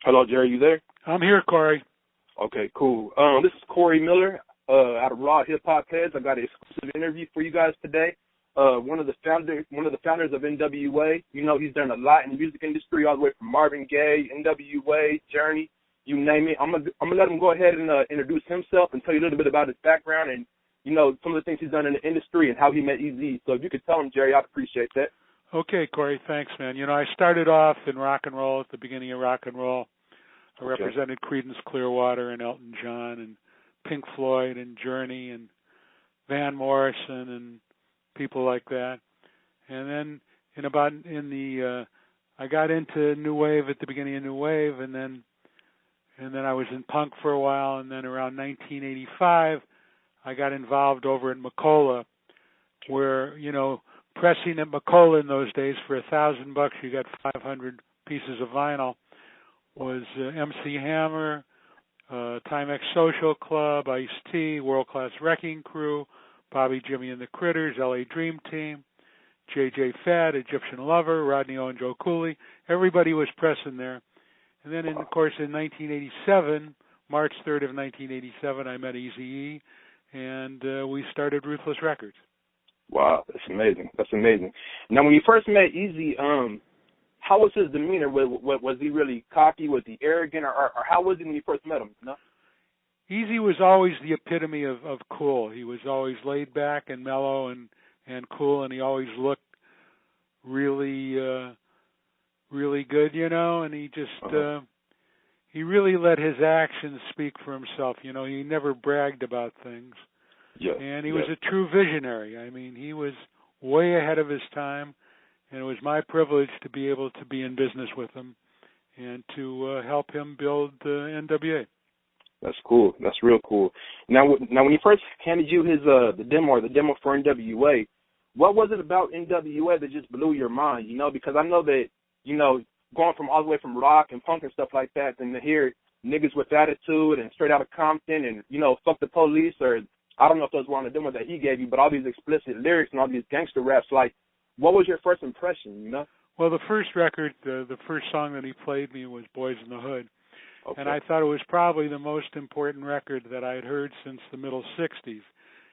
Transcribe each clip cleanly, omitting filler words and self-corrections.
Hello, Jerry, you there? I'm here, Corey. Okay, cool. This is Corey Miller out of Raw Hip Hop Heads. I got an exclusive interview for you guys today. One of the founders of N.W.A. You know, he's done a lot in the music industry, all the way from Marvin Gaye, N.W.A., Journey, you name it. I'm gonna let him go ahead and introduce himself and tell you a little bit about his background and, you know, some of the things he's done in the industry and how he met Eazy. So if you could tell him, Jerry, I'd appreciate that. Okay, Corey, thanks, man. You know, I started off in rock and roll at the beginning of rock and roll. I represented Creedence Clearwater and Elton John and Pink Floyd and Journey and Van Morrison and people like that. And then I got into New Wave at the beginning of New Wave, and then I was in punk for a while, and then around 1985 I got involved over at Macola, where, you know, pressing at Macola in those days for $1,000 you got 500 pieces of vinyl. Was MC Hammer, Timex Social Club, Ice-T, World Class Wrecking Crew, Bobby, Jimmy and the Critters, LA Dream Team, JJ Fad, Egyptian Lover, Rodney O and Joe Cooley. Everybody was pressing there. And then, of course, in 1987, March 3rd of 1987, I met Eazy-E, and we started Ruthless Records. Wow, that's amazing. That's amazing. Now, when you first met Eazy, how was his demeanor? Was he really cocky? Was he arrogant? Or how was he when you first met him? You know? Eazy was always the epitome of cool. He was always laid back and mellow and cool, and he always looked really really good, you know, and he just he really let his actions speak for himself. You know, he never bragged about things. Yeah. And he was a true visionary. I mean, he was way ahead of his time. And it was my privilege to be able to be in business with him and to help him build N.W.A. That's cool. That's real cool. Now when he first handed you his the demo for N.W.A., what was it about N.W.A. that just blew your mind? You know, because I know that, you know, going from all the way from rock and punk and stuff like that, and to hear niggas with attitude and straight out of Compton and, you know, fuck the police, or I don't know if those were on the demo that he gave you, but all these explicit lyrics and all these gangster raps, like, what was your first impression, you know? Well, the first record, the first song that he played me was Boys in the Hood. Okay. And I thought it was probably the most important record that I had heard since the middle 60s.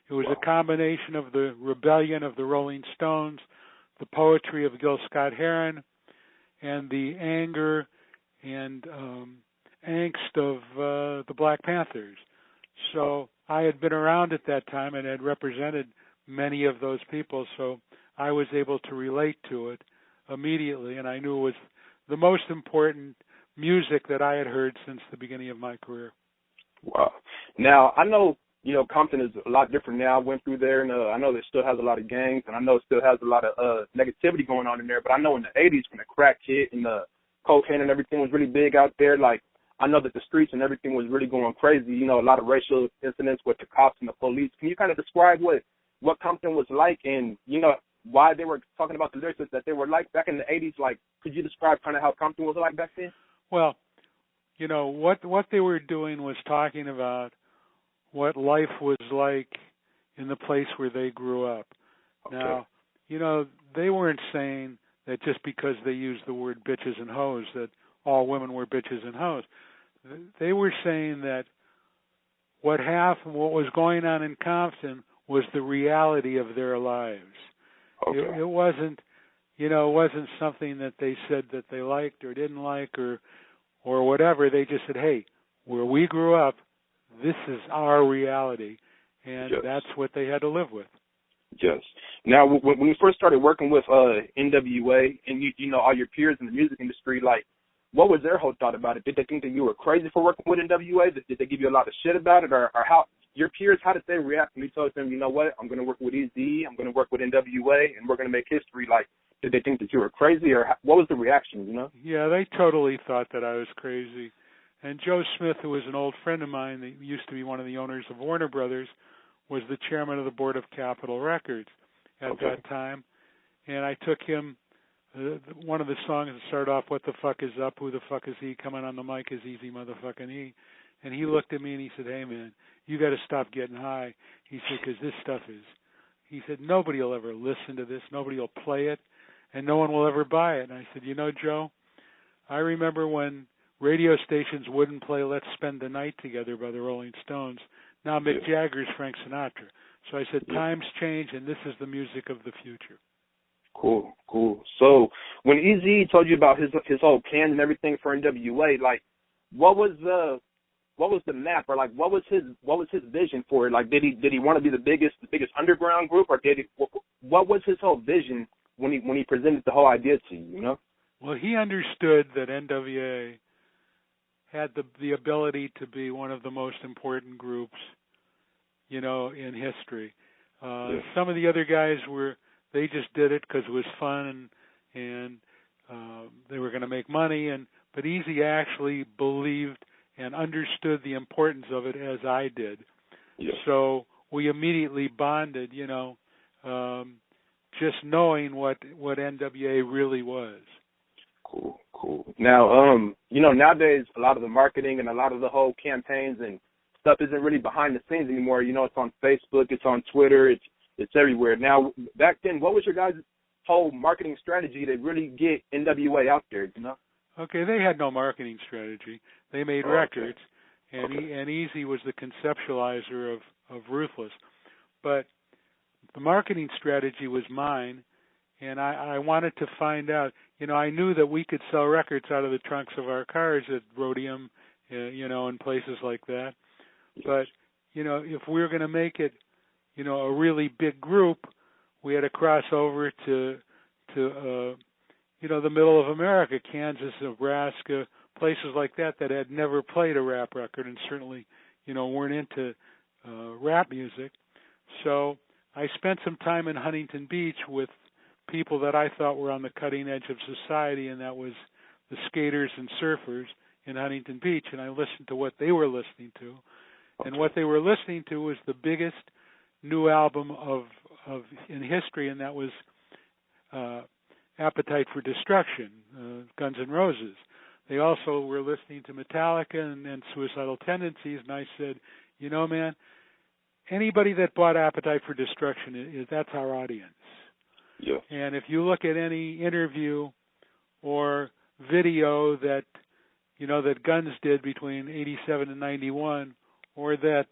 It was a combination of the rebellion of the Rolling Stones, the poetry of Gil Scott-Heron, and the anger and angst of the Black Panthers. So I had been around at that time and had represented many of those people, so I was able to relate to it immediately, and I knew it was the most important music that I had heard since the beginning of my career. Wow. Now, I know, you know, Compton is a lot different now. I went through there, and I know it still has a lot of gangs, and I know it still has a lot of negativity going on in there, but I know in the 80s when the crack hit and the cocaine and everything was really big out there, like, I know that the streets and everything was really going crazy, you know, a lot of racial incidents with the cops and the police. Can you kind of describe what Compton was like and, you know, why they were talking about the lyrics that they were like back in the 80s? Like, could you describe kind of how Compton was like back then? Well, you know, what they were doing was talking about what life was like in the place where they grew up. Okay. Now, you know, they weren't saying that just because they used the word bitches and hoes that all women were bitches and hoes. They were saying that what happened, what was going on in Compton was the reality of their lives. Okay. It wasn't, you know, it wasn't something that they said that they liked or didn't like or whatever. They just said, hey, where we grew up, this is our reality, and that's what they had to live with. Yes. Now, when you first started working with N.W.A. and you know all your peers in the music industry, like, what was their whole thought about it? Did they think that you were crazy for working with N.W.A.? Did they give you a lot of shit about it, or how? Your peers, how did they react when you told them, you know what, I'm going to work with Eazy-E, I'm going to work with N.W.A., and we're going to make history? Like, did they think that you were crazy, or what was the reaction, you know? Yeah, they totally thought that I was crazy. And Joe Smith, who was an old friend of mine that used to be one of the owners of Warner Brothers, was the chairman of the board of Capitol Records at that time. And I took him, one of the songs that started off, What the Fuck Is Up, Who the Fuck Is He, coming on the mic is Eazy motherfucking E. And he looked at me and he said, hey, man, you got to stop getting high. He said, because this stuff is, he said, nobody will ever listen to this, nobody will play it, and no one will ever buy it. And I said, you know, Joe, I remember when radio stations wouldn't play Let's Spend the Night Together by the Rolling Stones. Now Mick Jagger's Frank Sinatra. So I said, times change, and this is the music of the future. Cool. So when Eazy told you about his whole plan and everything for N.W.A, like, what was the map, or like what was his vision for it? Like, did he want to be the biggest underground group, or what was his whole vision when he presented the whole idea to you? You know? Well, he understood that N.W.A had the ability to be one of the most important groups, you know, in history. Some of the other guys they just did it because it was fun and they were going to make money, but Eazy actually believed and understood the importance of it as I did. Yeah. So we immediately bonded, you know, just knowing what N.W.A really was. Cool. Now, you know, nowadays a lot of the marketing and a lot of the whole campaigns and stuff isn't really behind the scenes anymore. You know, it's on Facebook, it's on Twitter, it's everywhere. Now, back then, what was your guys' whole marketing strategy to really get N.W.A out there, you know? Okay, they had no marketing strategy. They made records, and Eazy was the conceptualizer of Ruthless. But the marketing strategy was mine, and I wanted to find out. You know, I knew that we could sell records out of the trunks of our cars at Rhodium, you know, and places like that. But, you know, if we were going to make it, you know, a really big group, we had to cross over to you know, the middle of America, Kansas, Nebraska, places like that had never played a rap record and certainly, you know, weren't into rap music. So I spent some time in Huntington Beach with people that I thought were on the cutting edge of society, and that was the skaters and surfers in Huntington Beach, and I listened to what they were listening to. And what they were listening to was the biggest new album in history, and that was Appetite for Destruction, Guns N' Roses. They also were listening to Metallica and Suicidal Tendencies, and I said, you know, man, anybody that bought Appetite for Destruction, that's our audience. Yeah. And if you look at any interview or video that, you know, that Guns did between 87 and 91, or that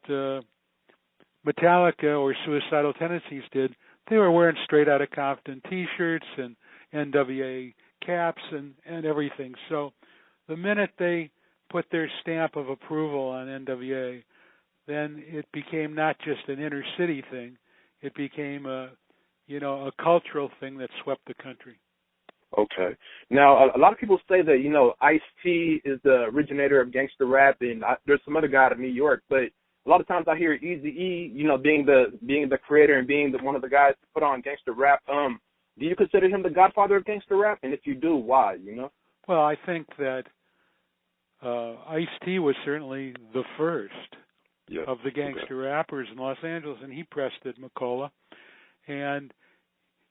Metallica or Suicidal Tendencies did, they were wearing Straight Outta Compton T-shirts and N.W.A caps and everything. So the minute they put their stamp of approval on N.W.A, then it became not just an inner city thing. It became a cultural thing that swept the country. Okay. Now, a lot of people say that, you know, Ice-T is the originator of gangster rap, and there's some other guy out of New York, but a lot of times I hear Eazy-E, you know, being the creator and being one of the guys to put on gangster rap. Do you consider him the godfather of gangster rap? And if you do, why, you know? Well, I think that Ice-T was certainly the first of the gangster rappers in Los Angeles, and he pressed at Macola. And,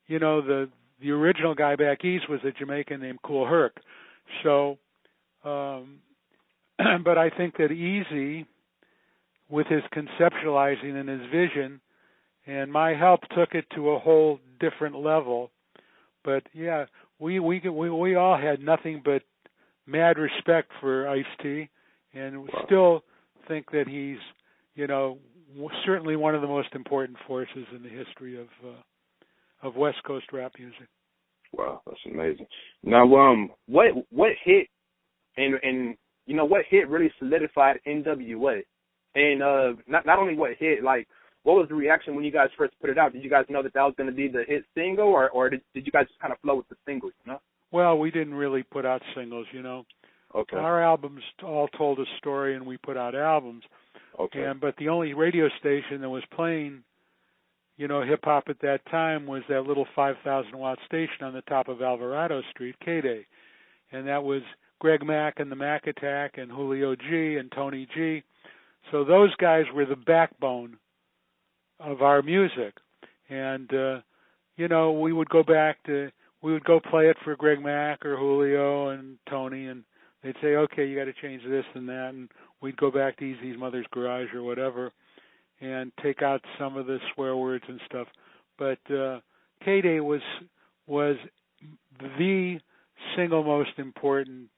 you know, the original guy back east was a Jamaican named Kool Herc. So, but I think that Eazy, with his conceptualizing and his vision, and my help took it to a whole different level. But yeah, we all had nothing but mad respect for Ice-T, and still think that he's, you know, certainly one of the most important forces in the history of West Coast rap music. Wow, that's amazing. Now, what hit and you know, what hit really solidified N.W.A? And not only what hit, like, what was the reaction when you guys first put it out? Did you guys know that was going to be the hit single, or did you guys just kind of flow with the single, you know? Well, we didn't really put out singles, you know. Okay. Our albums all told a story, and we put out albums. Okay. But the only radio station that was playing, you know, hip-hop at that time was that little 5,000-watt station on the top of Alvarado Street, K-Day. And that was Greg Mack and the Mac Attack and Julio G and Tony G. So those guys were the backbone of our music. And, you know, we would go play it for Greg Mack or Julio and Tony, and they'd say, okay, you got to change this and that. And we'd go back to Eazy's Mother's Garage or whatever and take out some of the swear words and stuff. But K-Day was the single most important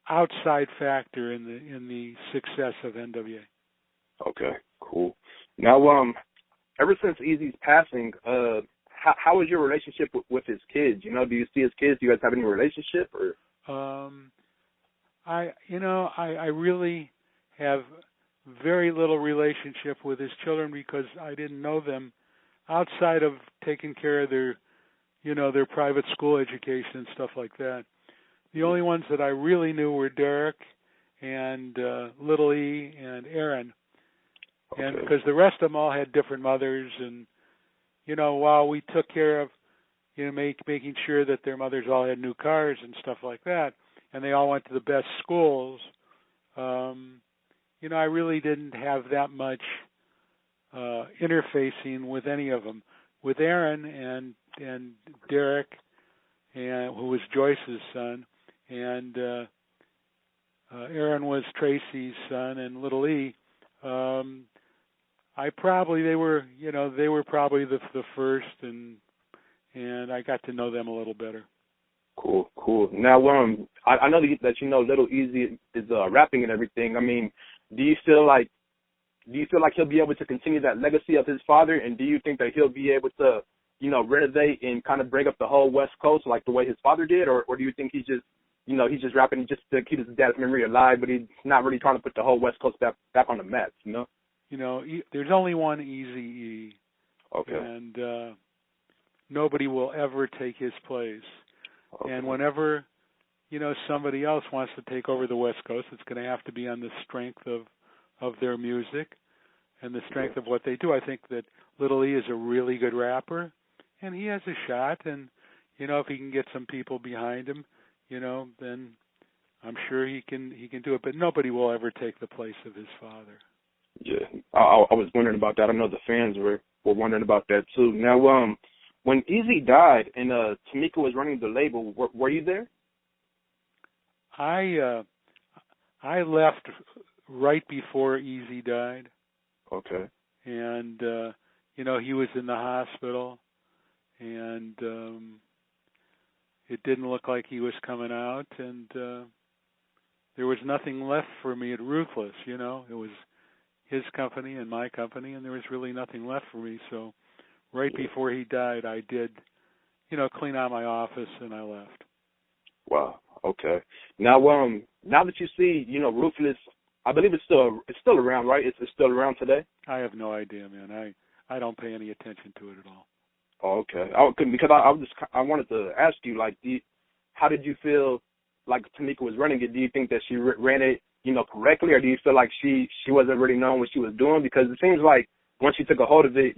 outside factor in the success of N.W.A. Okay, cool. Now, ever since Eazy's passing, how is your relationship with his kids? You know, do you see his kids? Do you guys have any relationship? Or I really have very little relationship with his children because I didn't know them outside of taking care of their private school education and stuff like that. The only ones that I really knew were Derek and Little E and Aaron. okay. And because the rest of them all had different mothers, and while we took care of making sure that their mothers all had new cars and stuff like that, and they all went to the best schools, I really didn't have that much interfacing with any of them. With Aaron and Derek, and who was Joyce's son, and Aaron was Tracy's son, and Little E. They were probably the first, and I got to know them a little better. Cool. Now, I know that Little Eazy is rapping and everything. I mean, do you feel like he'll be able to continue that legacy of his father, and do you think that he'll be able to, renovate and kind of break up the whole West Coast like the way his father did, or do you think he's just rapping just to keep his dad's memory alive, but he's not really trying to put the whole West Coast back on the map, There's only one Eazy-E. Okay. And nobody will ever take his place. Okay. And whenever, somebody else wants to take over the West Coast, it's going to have to be on the strength of their music and the strength of what they do. I think that Little E is a really good rapper, and he has a shot. And, if he can get some people behind him, then I'm sure he can do it. But nobody will ever take the place of his father. Yeah, I was wondering about that. I know the fans were wondering about that too. Now, when Eazy died and Tamika was running the label, were you there? I left right before Eazy died. Okay. And he was in the hospital, and it didn't look like he was coming out, and there was nothing left for me at Ruthless. It was his company and my company, and there was really nothing left for me. So right before he died, I did, clean out my office, and I left. Wow. Okay. Now that you see, Ruthless, I believe it's still around, right? It's still around today? I have no idea, man. I don't pay any attention to it at all. Oh, okay. Because I wanted to ask you, like, how did you feel like Tamika was running it? Do you think that she ran it, correctly, or do you feel like she wasn't really knowing what she was doing? Because it seems like once she took a hold of it,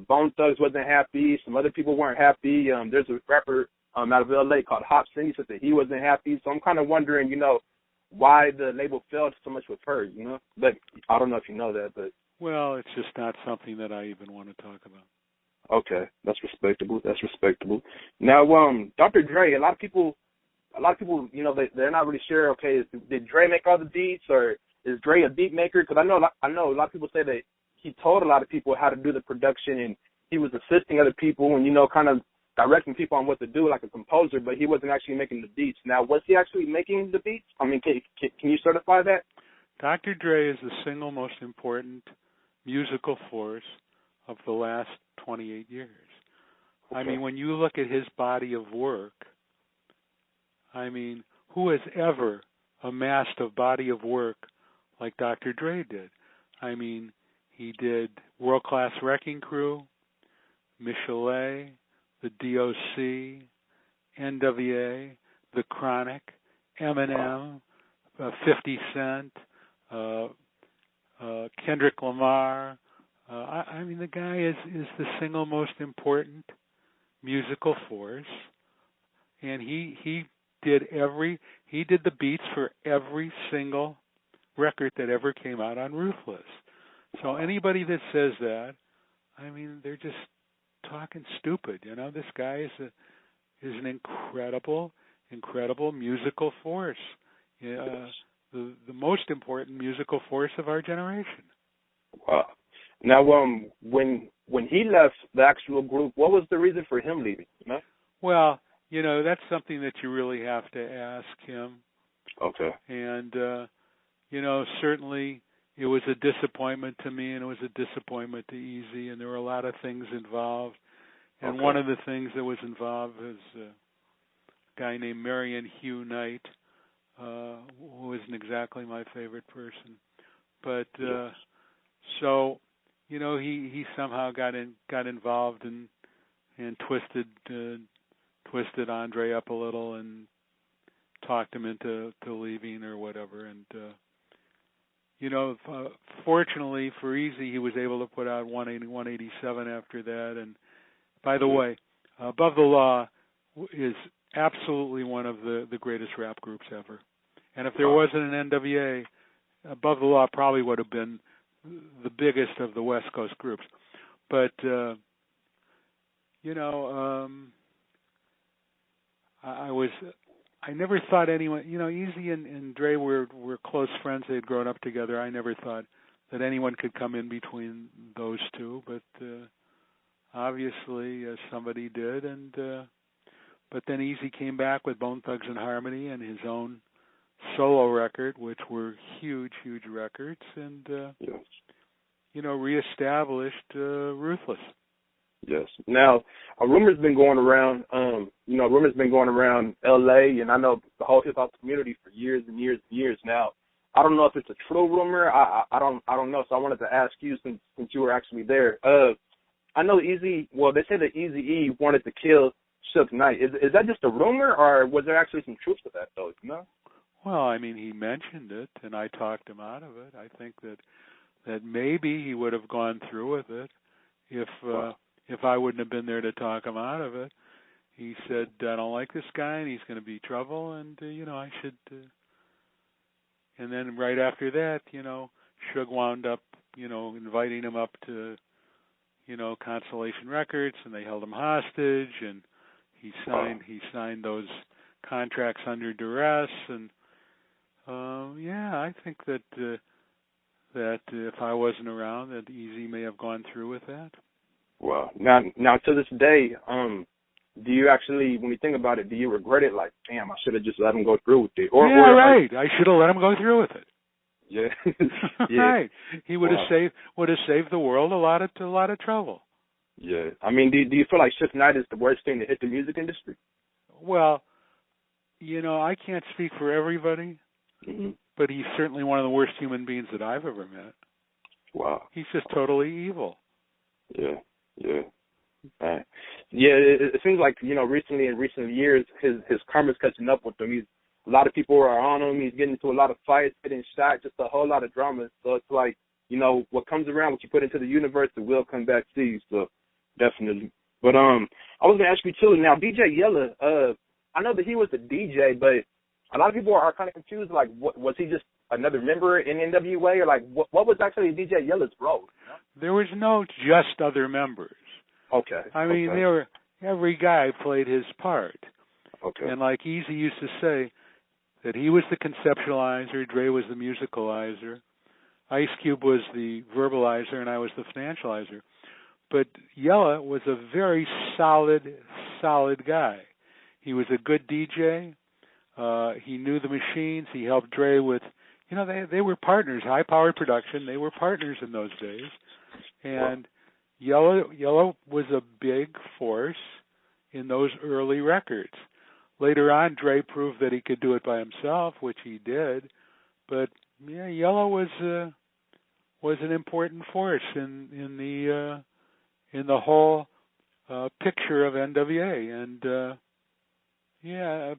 Bone Thugs wasn't happy. Some other people weren't happy. There's a rapper out of L.A. called Hopsin. He said that he wasn't happy. So I'm kind of wondering, why the label failed so much with her, But I don't know if you know that, but. Well, it's just not something that I even want to talk about. Okay, that's respectable. Now, Dr. Dre, a lot of people, they're not really sure. Okay, did Dre make all the beats, or is Dre a beat maker? Because I know a lot of people say that he told a lot of people how to do the production, and he was assisting other people, and kind of directing people on what to do, like a composer, but he wasn't actually making the beats. Now, was he actually making the beats? I mean, can you certify that? Dr. Dre is the single most important musical force of the last 28 years. Okay. I mean, when you look at his body of work, who has ever amassed a body of work like Dr. Dre did? He did World Class Wrecking Crew, Michelet, the DOC, N.W.A., The Chronic, Eminem, 50 Cent, Kendrick Lamar. The guy is the single most important musical force, and he did the beats for every single record that ever came out on Ruthless. So anybody that says that, they're just talking stupid. This guy is an incredible musical force. The most important musical force of our generation. Wow. Now, when he left the actual group, what was the reason for him leaving? Well, that's something that you really have to ask him. Okay. And you know, certainly it was a disappointment to me, and it was a disappointment to Eazy, and there were a lot of things involved. And one of the things that was involved was a guy named Marion Hugh Knight, who isn't exactly my favorite person. But so, you know, he somehow got involved and twisted Andre up a little and talked him into leaving or whatever. And you know, fortunately for Eazy, he was able to put out 180, 187 after that. And by the way, Above the Law is absolutely one of the greatest rap groups ever. And if there wasn't an N.W.A., Above the Law probably would have been the biggest of the West Coast groups. But, you know, I never thought anyone, you know, Eazy and Dre were close friends. They had grown up together. I never thought that anyone could come in between those two, but obviously somebody did. And but then Eazy came back with Bone Thugs and Harmony and his own solo record, which were huge records, and you know, reestablished Ruthless. Yes. Now, a rumor's been going around. You know, rumors been going around L.A. and I know the whole hip hop community for years and years and years now. I don't know if it's a true rumor. I don't know. So I wanted to ask you since you were actually there. I know Eazy. Well, they say that Eazy-E wanted to kill Suge Knight. Is that just a rumor, or was there actually some truth to that, though? You know? Well, I mean, he mentioned it, and I talked him out of it. I think that maybe he would have gone through with it if I wouldn't have been there to talk him out of it. He said, I don't like this guy, and he's going to be trouble, and, you know, I should... And then right after that, you know, Suge wound up, you know, inviting him up to, you know, Constellation Records, and they held him hostage, and he signed those contracts under duress, and yeah, I think that if I wasn't around, that Eazy may have gone through with that. Well, now to this day, do you actually, when you think about it, do you regret it? Like, damn, I should have just let him go through with it. Right. I should have let him go through with it. Yeah. Yeah. Right. He would have saved the world a lot of trouble. Yeah. I mean, do you feel like Suge Knight is the worst thing to hit the music industry? Well, you know, I can't speak for everybody, but he's certainly one of the worst human beings that I've ever met. Wow. He's just totally evil. Yeah. Yeah. Yeah, it seems like, you know, recently in recent years, his karma's catching up with him. A lot of people are on him. He's getting into a lot of fights, getting shot, just a whole lot of drama. So it's like, you know, what comes around, what you put into the universe, it will come back to you. So definitely. But I was gonna ask you too. Now, DJ Yella, I know that he was the DJ, but a lot of people are kind of confused. Like, was he just another member in N.W.A. or like what was actually DJ Yella's role? You know? There was no just other members. Okay. I mean, every guy played his part. Okay. And like Eazy used to say, that he was the conceptualizer, Dre was the musicalizer, Ice Cube was the verbalizer, and I was the financializer. But Yella was a very solid guy. He was a good DJ. He knew the machines. He helped Dre with, you know, they were partners, high-powered production. They were partners in those days. And Yella was a big force in those early records. Later on, Dre proved that he could do it by himself, which he did. But yeah, Yella was an important force in the whole picture of N.W.A. And yeah,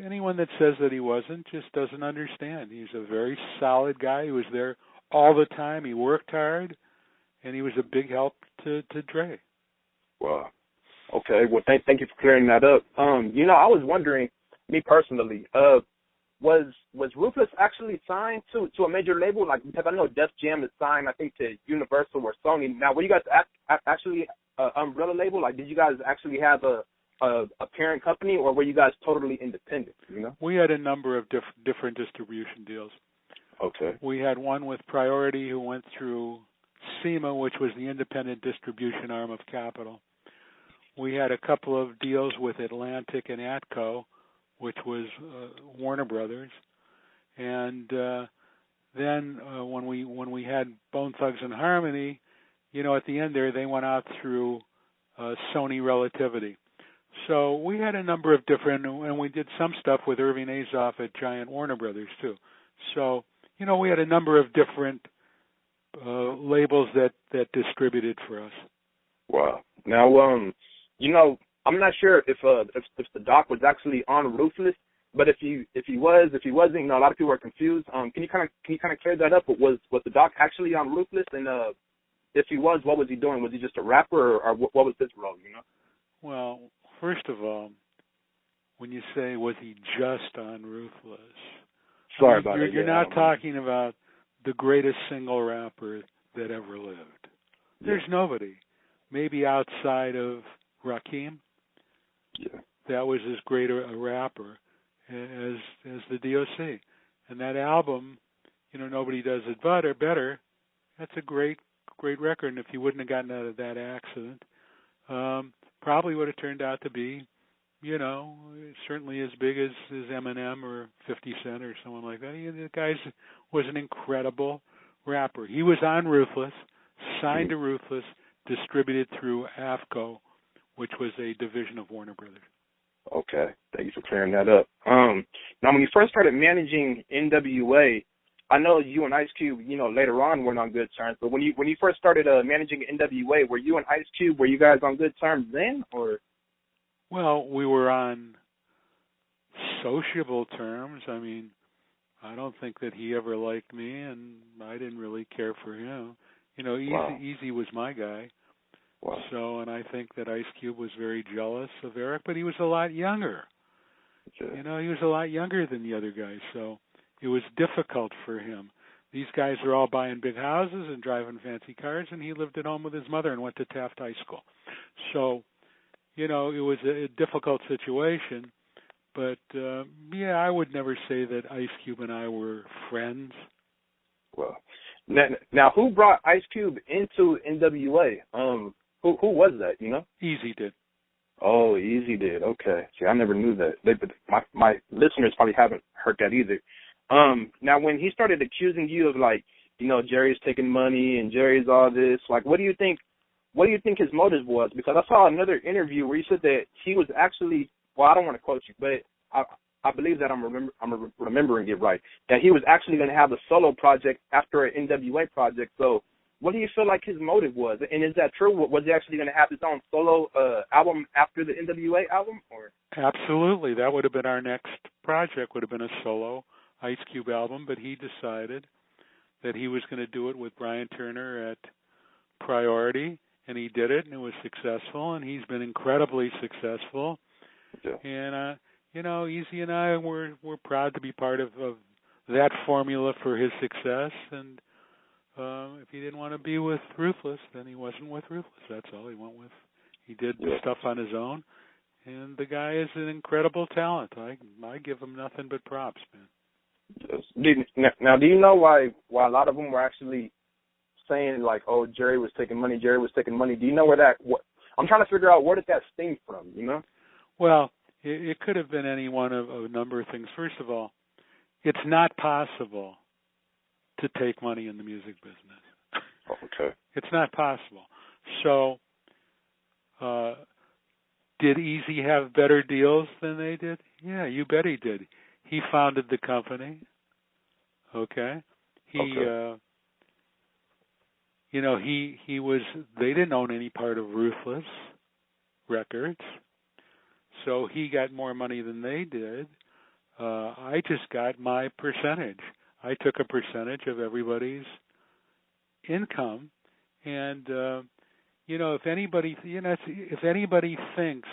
anyone that says that he wasn't just doesn't understand. He's a very solid guy. He was there all the time. He worked hard, and he was a big help to Dre. Wow. Okay. Well, thank you for clearing that up. You know, I was wondering, me personally, was Ruthless actually signed to a major label? Like, because I know Def Jam is signed, I think, to Universal or Sony. Now, were you guys actually umbrella label? Like, did you guys actually have a parent company, or were you guys totally independent? You know, we had a number of different distribution deals. Okay. We had one with Priority, who went through SEMA, which was the independent distribution arm of Capitol. We had a couple of deals with Atlantic and Atco, which was Warner Brothers. And then when we had Bone Thugs and Harmony, you know, at the end there, they went out through Sony Relativity. So we had a number of different, and we did some stuff with Irving Azoff at Giant Warner Brothers too. So, you know, we had a number of different labels that distributed for us. Wow. Now, you know, I'm not sure if the doc was actually on Ruthless, but if he wasn't, you know, a lot of people are confused. Can you kind of clear that up? Was the doc actually on Ruthless? And if he was, what was he doing? Was he just a rapper, or what was his role? You know? Well, first of all, when you say was he just on Ruthless, sorry about it. You're not talking about the greatest single rapper that ever lived. There's nobody, maybe outside of Rakim, that was as great a rapper as the DOC. And that album, you know, Nobody Does It Better. That's a great record. And if he wouldn't have gotten out of that accident, probably would have turned out to be, you know, certainly as big as Eminem or 50 Cent or someone like that. The guy was an incredible rapper. He was on Ruthless, signed to Ruthless, distributed through AFCO, which was a division of Warner Brothers. Okay, thank you for clearing that up. Now, when you first started managing N.W.A., I know you and Ice Cube, you know, later on weren't on good terms. But when you first started managing N.W.A., were you and Ice Cube, were you guys on good terms then, or? Well, we were on sociable terms. I mean, I don't think that he ever liked me, and I didn't really care for him. You know, Eazy was my guy. Wow. So, and I think that Ice Cube was very jealous of Eric, but he was a lot younger. You know, he was a lot younger than the other guys, so it was difficult for him. These guys were all buying big houses and driving fancy cars, and he lived at home with his mother and went to Taft High School. So, you know, it was a difficult situation. But, I would never say that Ice Cube and I were friends. Well, now who brought Ice Cube into N.W.A.? Who was that, you know? Eazy did. Oh, Eazy did. Okay. See, I never knew that. My listeners probably haven't heard that either. Now, when he started accusing you of, like, you know, Jerry's taking money and Jerry's all this, like, what do you think his motive was? Because I saw another interview where he said that he was actually, well, I don't want to quote you, but I believe that I'm remembering it right, that he was actually going to have a solo project after an N.W.A. project. So what do you feel like his motive was? And is that true? Was he actually going to have his own solo album after the N.W.A. album? Or? Absolutely. That would have been our next project, would have been a solo Ice Cube album, but he decided that he was going to do it with Brian Turner at Priority, and he did it, and it was successful, and he's been incredibly successful. Yeah. And, you know, Eazy and I were proud to be part of that formula for his success, and if he didn't want to be with Ruthless, then he wasn't with Ruthless. That's all he went with. He did stuff on his own, and the guy is an incredible talent. I give him nothing but props, man. Yes. Now, do you know why a lot of them were actually saying, like, oh, Jerry was taking money? Do you know where I'm trying to figure out where did that stem from, you know? Well, it could have been any one of a number of things. First of all, it's not possible to take money in the music business. Okay. It's not possible. So, did Eazy have better deals than they did? Yeah, you bet he did. He founded the company. Okay. You know, he was, they didn't own any part of Ruthless Records, so he got more money than they did. I just got my percentage. I took a percentage of everybody's income, and you know, if anybody thinks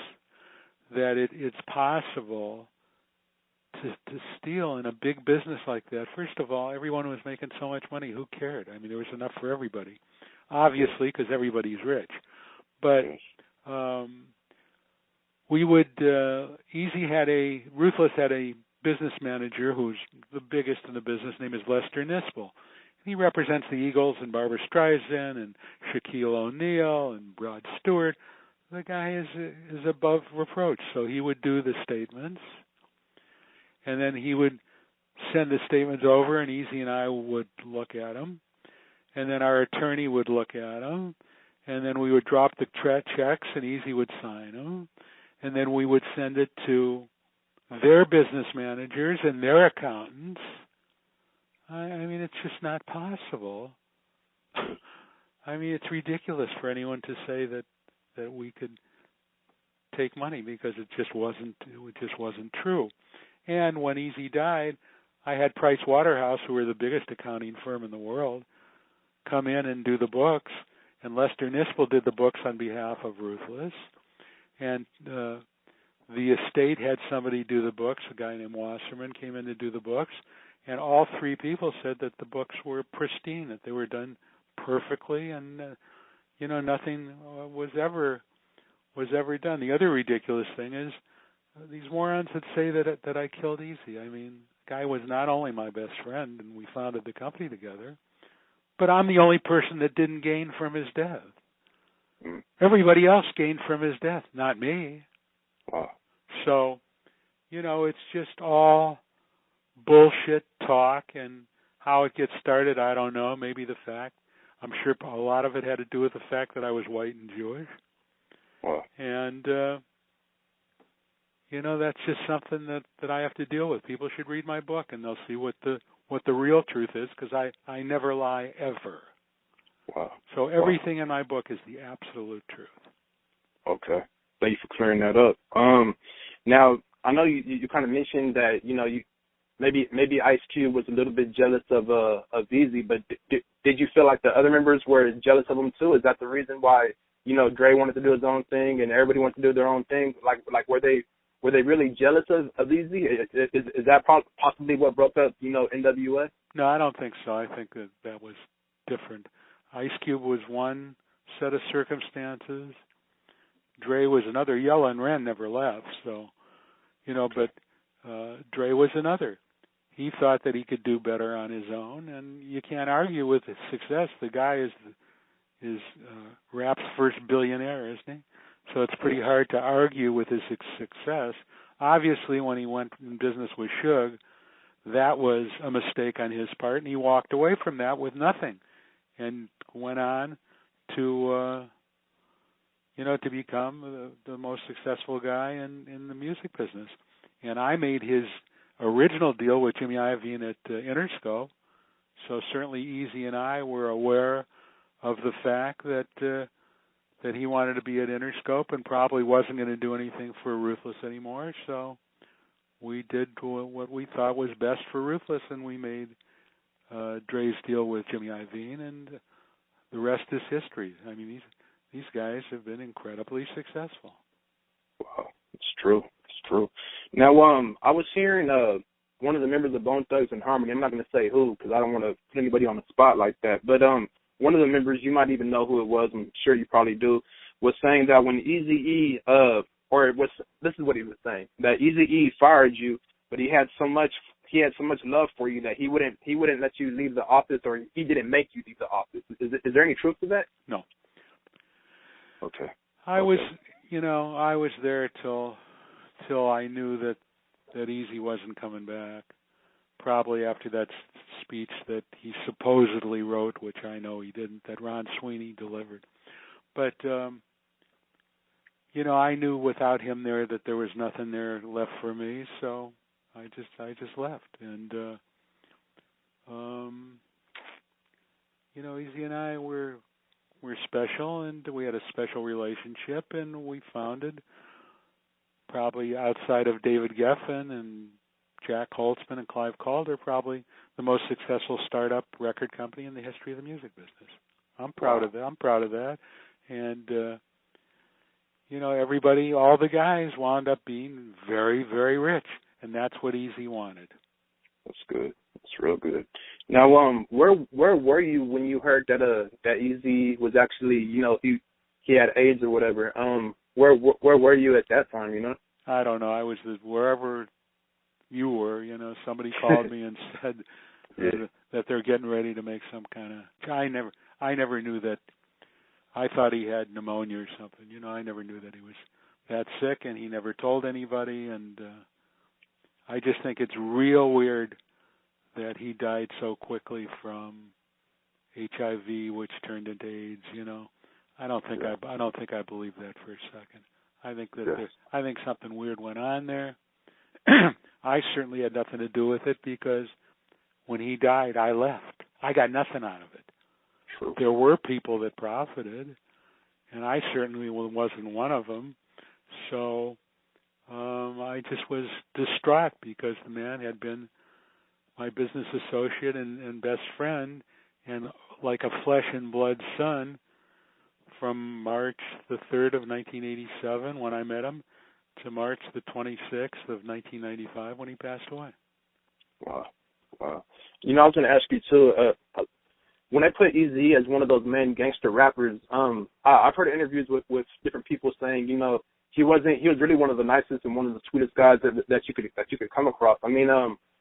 that it's possible to steal in a big business like that, first of all, everyone was making so much money. Who cared? I mean, there was enough for everybody, obviously, because everybody's rich. But Ruthless had a business manager who's the biggest in the business. Name is Lester Nispel. He represents the Eagles and Barbra Streisand and Shaquille O'Neal and Rod Stewart. The guy is above reproach. So he would do the statements, and then he would send the statements over, and Eazy and I would look at them, and then our attorney would look at them, and then we would drop the checks, and Eazy would sign them, and then we would send it to their business managers and their accountants. I mean, it's just not possible. I mean, it's ridiculous for anyone to say that we could take money, because it just wasn't true. And when Eazy died, I had Price Waterhouse, who were the biggest accounting firm in the world, come in and do the books, and Lester Nispel did the books on behalf of Ruthless, and the estate had somebody do the books. A guy named Wasserman came in to do the books, and all three people said that the books were pristine, that they were done perfectly, and nothing was ever done. The other ridiculous thing is these morons that say that I killed Eazy. I mean, the guy was not only my best friend, and we founded the company together, but I'm the only person that didn't gain from his death. Everybody else gained from his death, not me. Wow. So, it's just all bullshit talk, and how it gets started, I don't know. Maybe I'm sure a lot of it had to do with the fact that I was white and Jewish. Wow. And, that's just something that I have to deal with. People should read my book, and they'll see what the real truth is, because I never lie, ever. Wow. So everything in my book is the absolute truth. Okay. Thank you for clearing that up. Now, I know you kind of mentioned that, you maybe Ice Cube was a little bit jealous of Eazy, but did you feel like the other members were jealous of him too? Is that the reason why, Dre wanted to do his own thing and everybody wanted to do their own thing? Like were they really jealous of Eazy? Is that possibly what broke up, N.W.A? No, I don't think so. I think that was different. Ice Cube was one set of circumstances. Dre was another. Yella and Ren never left, so, but Dre was another. He thought that he could do better on his own, and you can't argue with his success. The guy is rap's first billionaire, isn't he? So it's pretty hard to argue with his success. Obviously, when he went in business with Suge, that was a mistake on his part, and he walked away from that with nothing, and went on to to become the most successful guy in the music business. And I made his original deal with Jimmy Iovine at Interscope, so certainly Eazy and I were aware of the fact that he wanted to be at Interscope and probably wasn't going to do anything for Ruthless anymore. So we did what we thought was best for Ruthless, and we made Dre's deal with Jimmy Iovine, and the rest is history. I mean, these guys have been incredibly successful. Wow, it's true. It's true. Now, I was hearing one of the members of Bone Thugs and Harmony. I'm not going to say who, because I don't want to put anybody on the spot like that. But one of the members, you might even know who it was. I'm sure you probably do. Was saying that when Eazy-E, this is what he was saying, that Eazy-E fired you, but he had so much love for you that he wouldn't let you leave the office, or he didn't make you leave the office. Is there any truth to that? No. Okay. I was there till I knew that Eazy wasn't coming back. Probably after that speech that he supposedly wrote, which I know he didn't, that Ron Sweeney delivered. But I knew without him there that there was nothing there left for me, so I just left. And Eazy and I were special, and we had a special relationship, and we founded, probably outside of David Geffen and Jack Holtzman and Clive Calder, probably the most successful startup record company in the history of the music business. I'm proud of that. I'm proud of that. And everybody, all the guys wound up being very, very rich, and that's what Eazy wanted. That's good. That's real good. Now, where were you when you heard that Eazy was actually, he had AIDS or whatever? Where were you at that time? I don't know. I was wherever you were. Somebody called me and said that they're getting ready to make some kind of. I never knew that. I thought he had pneumonia or something. I never knew that he was that sick, and he never told anybody. And I just think it's real weird that he died so quickly from HIV, which turned into AIDS. You know, I don't think I believe that for a second. I think that I think something weird went on there. I certainly had nothing to do with it because when he died, I left. I got nothing out of it. True. There were people that profited, and I certainly wasn't one of them. So I just was distraught because the man had been my business associate and best friend, and like a flesh and blood son from March the 3rd of 1987 when I met him to March the 26th of 1995 when he passed away. Wow. You know, I was going to ask you too, when I put Eazy-E as one of those men gangster rappers, I've heard interviews with different people saying, you know, he was really one of the nicest and one of the sweetest guys that you could come across. I mean,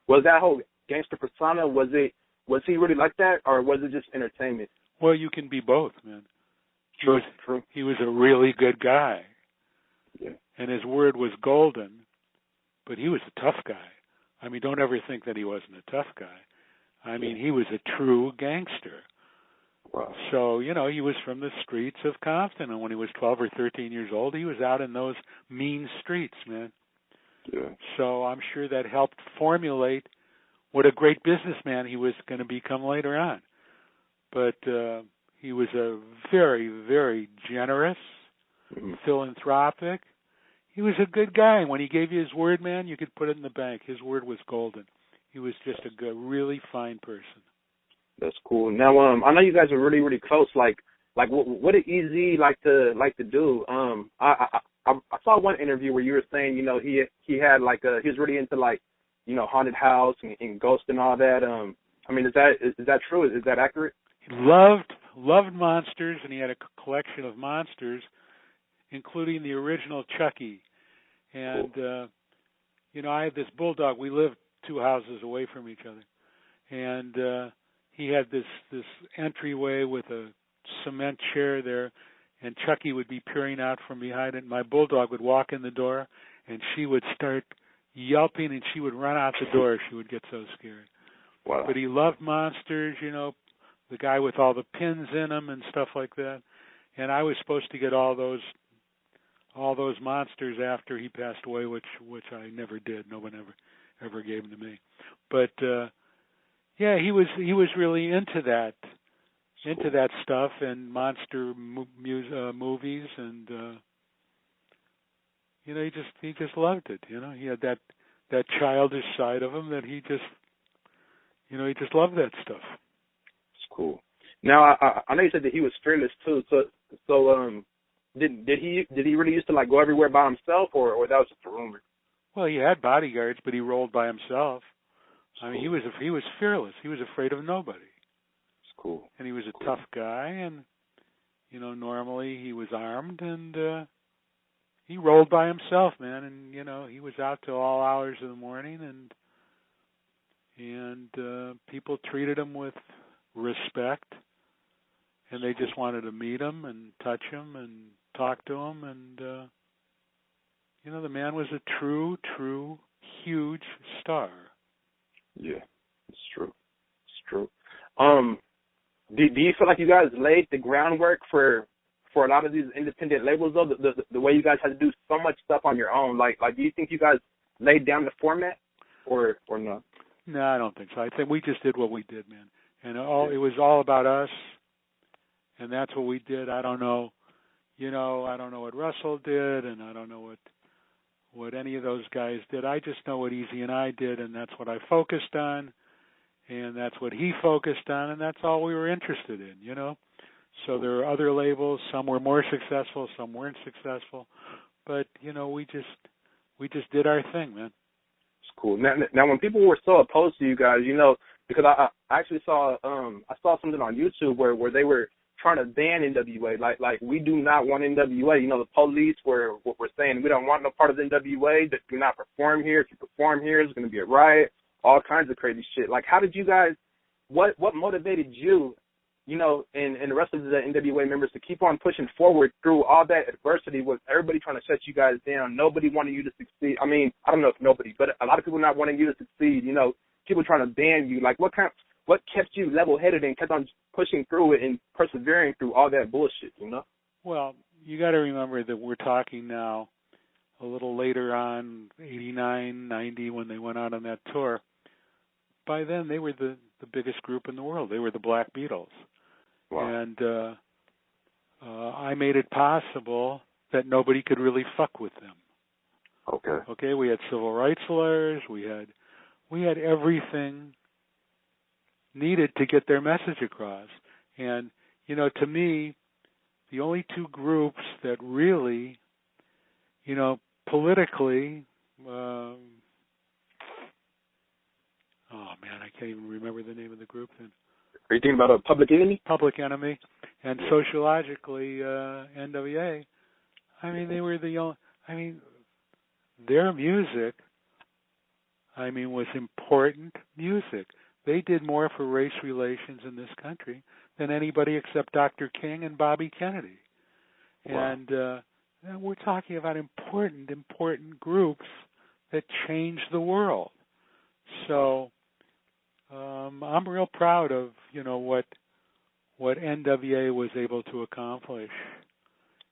was that whole gangster persona, was he really like that, or was it just entertainment? Well, you can be both, man. True. He was a really good guy. Yeah. And his word was golden, but he was a tough guy. I mean, don't ever think that he wasn't a tough guy. I mean, he was a true gangster. Wow. So, you know, he was from the streets of Compton, and when he was 12 or 13 years old, he was out in those mean streets, man. Yeah. So I'm sure that helped formulate what a great businessman he was going to become later on. But he was a very, very generous, philanthropic. He was a good guy. And when he gave you his word, man, you could put it in the bank. His word was golden. He was just a good, really fine person. That's cool. Now, I know you guys are really, really close. Like, what did Eazy like to do? I saw one interview where you were saying, you know, he had like he was really into like, you know, haunted house and ghost and all that. I mean, is that true? Is that accurate? He loved monsters, and he had a collection of monsters, including the original Chucky. And cool. You know, I had this bulldog. We lived 2 houses away from each other, and he had this entryway with a cement chair there, and Chucky would be peering out from behind it. And my bulldog would walk in the door, and she would start yelping, and she would run out the door. She would get so scared. Wow. But he loved monsters, you know, the guy with all the pins in him and stuff like that. And I was supposed to get all those monsters after he passed away, which I never did. No one ever gave them to me. But yeah, he was really into that stuff and monster movies, and you know, he just loved it. You know, he had that childish side of him that he just loved that stuff. It's cool. Now I know you said that he was fearless too. So did he really used to like go everywhere by himself, or that was just a rumor? Well, he had bodyguards, but he rolled by himself. I mean, he was fearless. He was afraid of nobody. It's cool. And he was a tough guy, and you know, normally he was armed, and he rolled by himself, man. And you know, he was out till all hours of the morning, and people treated him with respect, and they just wanted to meet him and touch him and talk to him, and you know, the man was a true, huge star. Yeah, it's true. It's true. Do you feel like you guys laid the groundwork for a lot of these independent labels, though? The way you guys had to do so much stuff on your own, like do you think you guys laid down the format, or no? No, I don't think so. I think we just did what we did, man, and it was all about us, and that's what we did. I don't know, you know, I don't know what Russell did, and I don't know what any of those guys did. I just know what Eazy and I did, and that's what I focused on, and that's what he focused on, and that's all we were interested in, you know. So there are other labels. Some were more successful, some weren't successful, but you know, we just did our thing, man. It's cool. Now, when people were so opposed to you guys, you know, because I actually saw something on YouTube where they were trying to ban N.W.A. Like we do not want N.W.A. You know, the police were saying we don't want no part of N.W.A. That do not perform here. If you perform here, it's going to be a riot. All kinds of crazy shit. Like, how did you guys? What motivated you? You know, and the rest of the N.W.A. members to keep on pushing forward through all that adversity with everybody trying to shut you guys down. Nobody wanted you to succeed. I mean, I don't know if nobody, but a lot of people not wanting you to succeed. You know, people trying to ban you. Like, what kept you level-headed and kept on pushing through it and persevering through all that bullshit, you know? Well, you got to remember that we're talking now a little later on, 89, 90, when they went out on that tour. By then, they were the biggest group in the world. They were the Black Beatles. Wow. And I made it possible that nobody could really fuck with them. Okay, we had civil rights lawyers. We had everything needed to get their message across. And, you know, to me, the only two groups that really, you know, politically, oh man, I can't even remember the name of the group then. Are you thinking about a Public Enemy? Public Enemy, and sociologically, N.W.A. I mean, they were the only. I mean, their music, I mean, was important music. They did more for race relations in this country than anybody except Dr. King and Bobby Kennedy. Wow. And we're talking about important groups that changed the world. So I'm real proud of, you know, what N.W.A. was able to accomplish.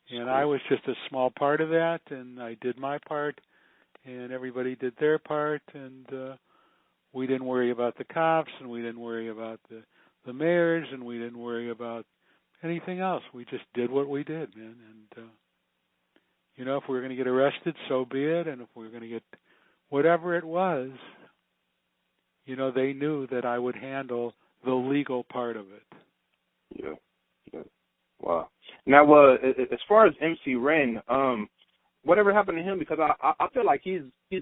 And I was just a small part of that, and I did my part, and everybody did their part, and we didn't worry about the cops, and we didn't worry about the mayors, and we didn't worry about anything else. We just did what we did, man. And, you know, if we were going to get arrested, so be it, and if we were going to get whatever it was, you know, they knew that I would handle the legal part of it. Yeah. Wow. Now, as far as MC Ren, whatever happened to him? Because I feel like he's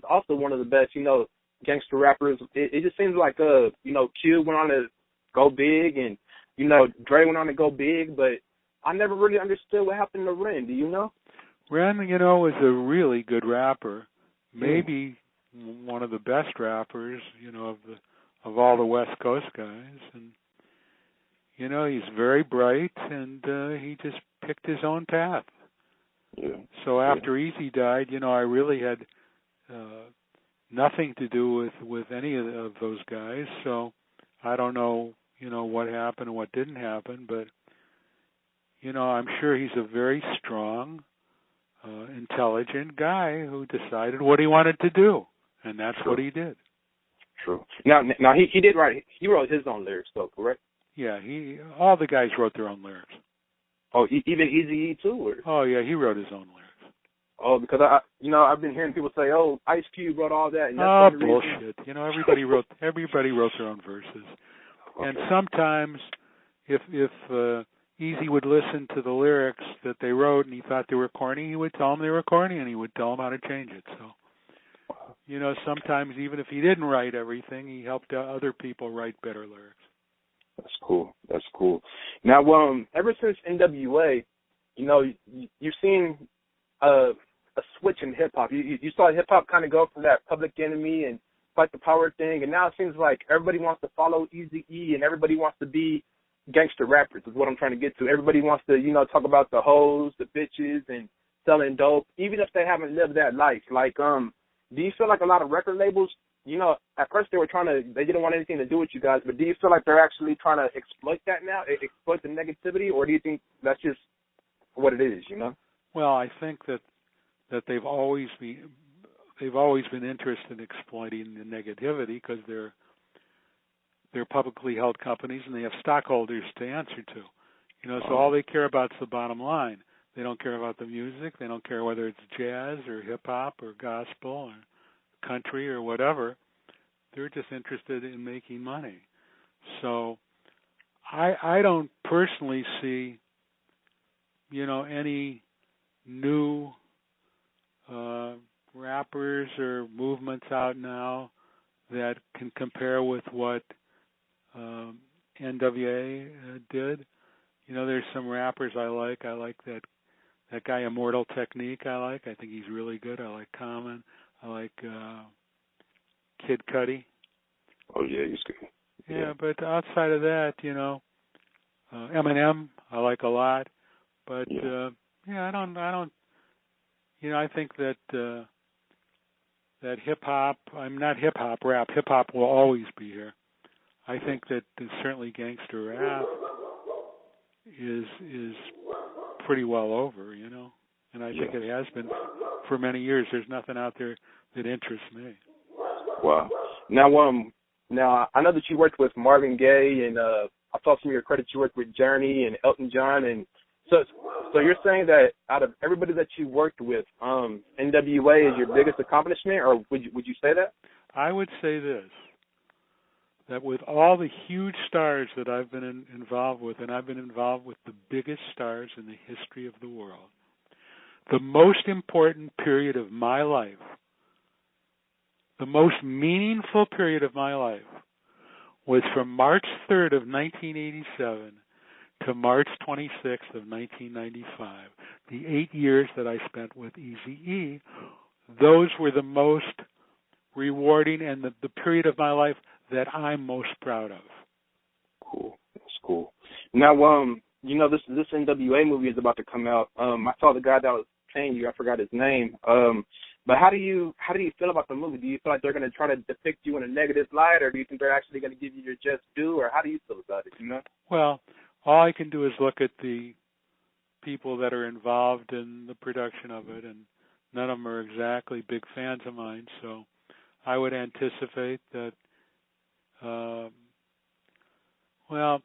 also one of the best, you know, gangster rappers. It just seems like, you know, Q went on to go big, and, you know, Dre went on to go big, but I never really understood what happened to Ren. Do you know? Ren, you know, was a really good rapper. Maybe one of the best rappers, you know, of all the West Coast guys. And, you know, he's very bright, and he just picked his own path. Yeah. So after Eazy died, you know, I really had nothing to do with any of those guys. So I don't know, you know, what happened and what didn't happen, but, you know, I'm sure he's a very strong, intelligent guy who decided what he wanted to do, and that's what he did. True. Now he did write. He wrote his own lyrics, though, correct? Yeah, all the guys wrote their own lyrics. Oh, even Eazy-E too? Or? Oh yeah, he wrote his own lyrics. Oh, because I've been hearing people say, "Oh, Ice Cube wrote all that." And that's bullshit. You know, everybody wrote their own verses. Okay. And sometimes, if Eazy would listen to the lyrics that they wrote and he thought they were corny, he would tell them they were corny, and he would tell them how to change it. So, you know, sometimes even if he didn't write everything, he helped other people write better lyrics. That's cool. Now, ever since N.W.A., you know, you've seen a switch in hip hop. You saw hip hop kind of go from that Public Enemy and Fight the Power thing, and now it seems like everybody wants to follow Eazy-E and everybody wants to be gangster rappers. Is what I'm trying to get to. Everybody wants to, you know, talk about the hoes, the bitches, and selling dope, even if they haven't lived that life. Like, do you feel like a lot of record labels, you know, at first they didn't want anything to do with you guys, but do you feel like they're actually trying to exploit that now, exploit the negativity, or do you think that's just what it is, you know? Well, I think that they've always been interested in exploiting the negativity because they're publicly held companies and they have stockholders to answer to. You know, so all they care about is the bottom line. They don't care about the music. They don't care whether it's jazz or hip hop or gospel or country or whatever. They're just interested in making money. So I don't personally see, you know, any new rappers or movements out now that can compare with what N.W.A. did. You know, there's some rappers I like. I like that guy Immortal Technique. I think he's really good. I like Common. I like Kid Cudi. Oh yeah, he's good. Yeah, but outside of that, you know, Eminem I like a lot. But I don't. You know, I think that hip hop, I'm not hip hop, rap. Hip hop will always be here. I think that certainly gangster rap is pretty well over, you know, and I think it has been for many years. There's nothing out there that interests me. Wow. Now I know that you worked with Marvin Gaye, and I saw some of your credits. You worked with Journey and Elton John, and so you're saying that out of everybody that you worked with, N.W.A. is your biggest accomplishment, or would you say that? I would say this, that with all the huge stars that I've been involved with, and I've been involved with the biggest stars in the history of the world, the most important period of my life, the most meaningful period of my life, was from March 3rd of 1987 to March 26th of 1995. The 8 years that I spent with Eazy-E, those were the most rewarding and the period of my life that I'm most proud of. Cool. That's cool. Now, you know, this N.W.A. movie is about to come out. I saw the guy that was playing you. I forgot his name. But how do you feel about the movie? Do you feel like they're going to try to depict you in a negative light, or do you think they're actually going to give you your just due, or how do you feel about it? You know? Well, all I can do is look at the people that are involved in the production of it, and none of them are exactly big fans of mine. So I would anticipate that. Well,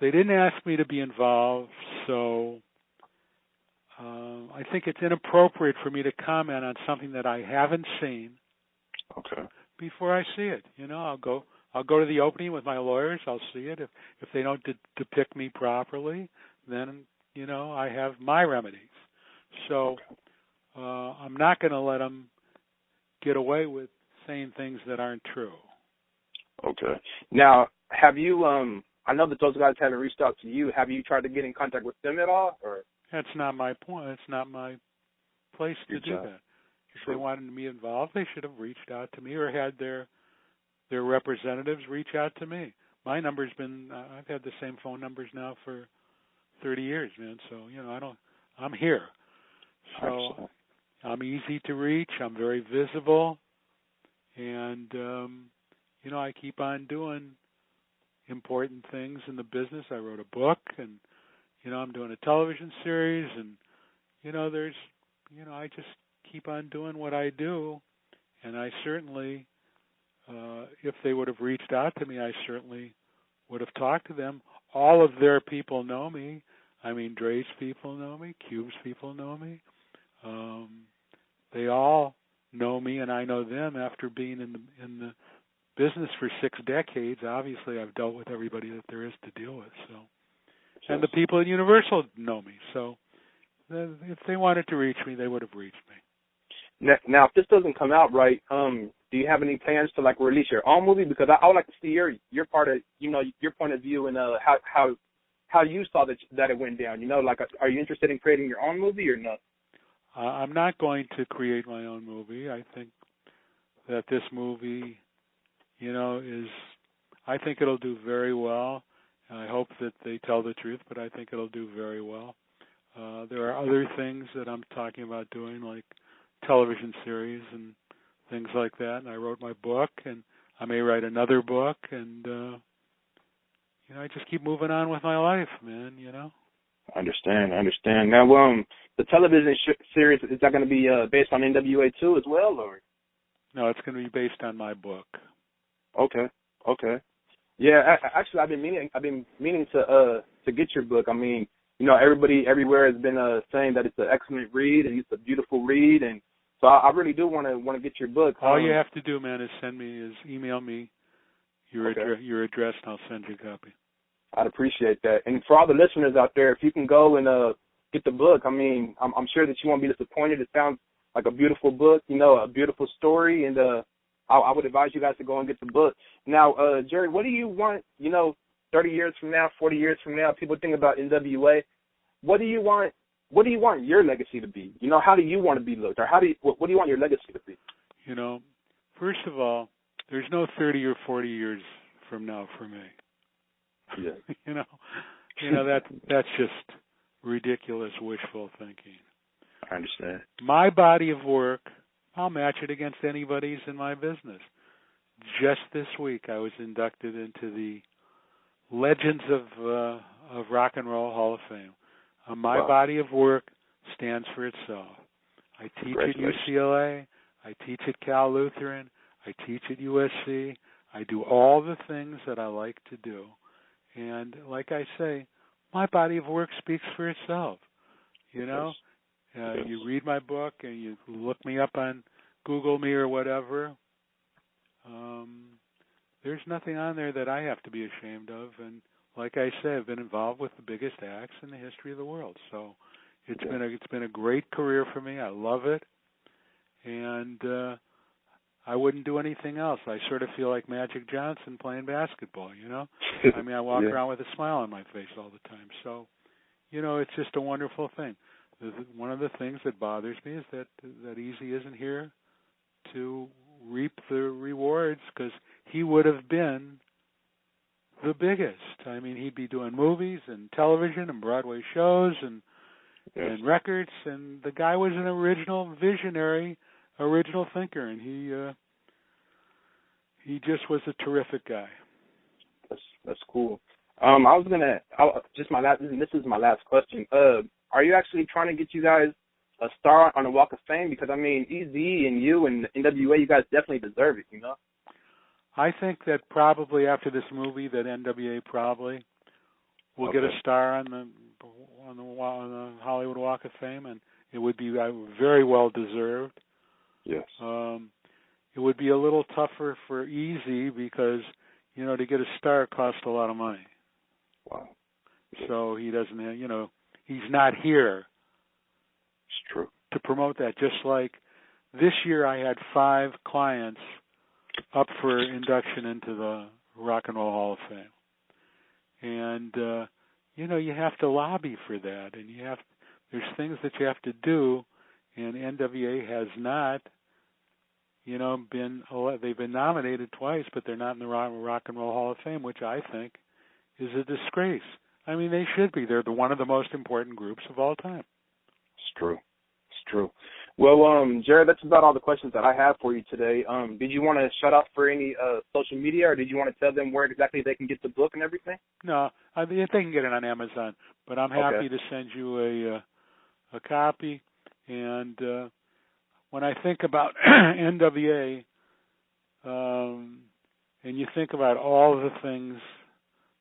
they didn't ask me to be involved, so I think it's inappropriate for me to comment on something that I haven't seen. Okay. Before I see it. You know, I'll go to the opening with my lawyers. I'll see it. If they don't depict me properly, then, you know, I have my remedies. So I'm not going to let them get away with saying things that aren't true. Okay. Now, have you, I know that those guys haven't reached out to you. Have you tried to get in contact with them at all? Or? That's not my point. It's not my place to do that. If they wanted me involved, they should have reached out to me or had their representatives reach out to me. My number's been, I've had the same phone numbers now for 30 years, man. So, you know, I'm here. So I'm easy to reach. I'm very visible. And, you know, I keep on doing important things in the business. I wrote a book, and, you know, I'm doing a television series, and, you know, I just keep on doing what I do. And I certainly, if they would have reached out to me, I certainly would have talked to them. All of their people know me. I mean, Dre's people know me. Cube's people know me. They all know me, and I know them after being in the business for 6 decades. Obviously, I've dealt with everybody that there is to deal with. So, and the people at Universal know me. So, if they wanted to reach me, they would have reached me. Now, if this doesn't come out right, do you have any plans to like release your own movie? Because I would like to see your part of, you know, your point of view and how you saw that it went down. You know, like, are you interested in creating your own movie or not? I'm not going to create my own movie. I think that this movie, you know, I think it'll do very well. I hope that they tell the truth, but I think it'll do very well. There are other things that I'm talking about doing, like television series and things like that. And I wrote my book, and I may write another book, and you know, I just keep moving on with my life, man. You know. I understand. Now, the television series, is that going to be based on N.W.A. too as well, or? No, it's going to be based on my book. Okay. Yeah, actually, I've been meaning to get your book. I mean, you know, everybody everywhere has been saying that it's an excellent read and it's a beautiful read, and so I really do want to get your book. All you have to do, man, is email me your address, and I'll send you a copy. I'd appreciate that. And for all the listeners out there, if you can go and get the book, I mean, I'm sure that you won't be disappointed. It sounds like a beautiful book, you know, a beautiful story, and I would advise you guys to go and get the book. Now, Jerry, what do you want, you know, 30 years from now, 40 years from now, people think about N.W.A. What do you want your legacy to be? You know, how do you want to be looked, or what do you want your legacy to be? You know, first of all, there's no 30 or 40 years from now for me. Yeah. you know that's just ridiculous wishful thinking. I understand. My body of work I'll match it against anybody's in my business. Just this week, I was inducted into the Legends of Rock and Roll Hall of Fame. My body of work stands for itself. I teach at UCLA. I teach at Cal Lutheran. I teach at USC. I do all the things that I like to do. And like I say, my body of work speaks for itself. You know, you read my book and you look me up on Google me or whatever. There's nothing on there that I have to be ashamed of. And like I say, I've been involved with the biggest acts in the history of the world. So it's been a great career for me. I love it. And I wouldn't do anything else. I sort of feel like Magic Johnson playing basketball, you know? I mean, I walk around with a smile on my face all the time. So, you know, it's just a wonderful thing. One of the things that bothers me is that Eazy isn't here to reap the rewards, because he would have been the biggest. I mean, he'd be doing movies and television and Broadway shows and records, and the guy was an original visionary, original thinker, and he just was a terrific guy. That's cool. This is my last question. Are you actually trying to get you guys a star on the Walk of Fame? Because I mean, Eazy and you and N.W.A, you guys definitely deserve it, you know. I think that probably after this movie, that N.W.A probably will get a star on the Hollywood Walk of Fame, and it would be very well deserved. Yes. It would be a little tougher for Eazy because, you know, to get a star costs a lot of money. Wow. So he doesn't have, you know, he's not here. It's true. To promote that. Just like this year I had 5 clients up for induction into the Rock and Roll Hall of Fame. And, you know, you have to lobby for that. And there's things that you have to do. And N.W.A has not, you know, they've been nominated twice, but they're not in the Rock and Roll Hall of Fame, which I think is a disgrace. I mean, they should be. They're one of the most important groups of all time. It's true. It's true. Well, Jared, that's about all the questions that I have for you today. Did you want to shout out for any social media, or did you want to tell them where exactly they can get the book and everything? No, I mean, they can get it on Amazon, but I'm happy to send you a copy. And when I think about N.W.A, and you think about all the things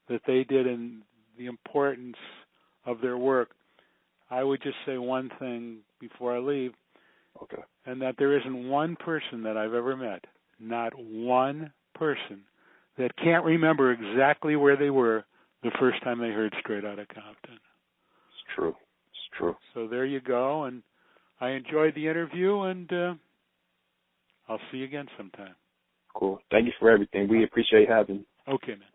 that they did and the importance of their work, I would just say one thing before I leave, and that there isn't one person that I've ever met, not one person, that can't remember exactly where they were the first time they heard Straight Outta Compton. It's true. It's true. So there you go, and I enjoyed the interview, and I'll see you again sometime. Cool. Thank you for everything. We appreciate having you. Okay, man.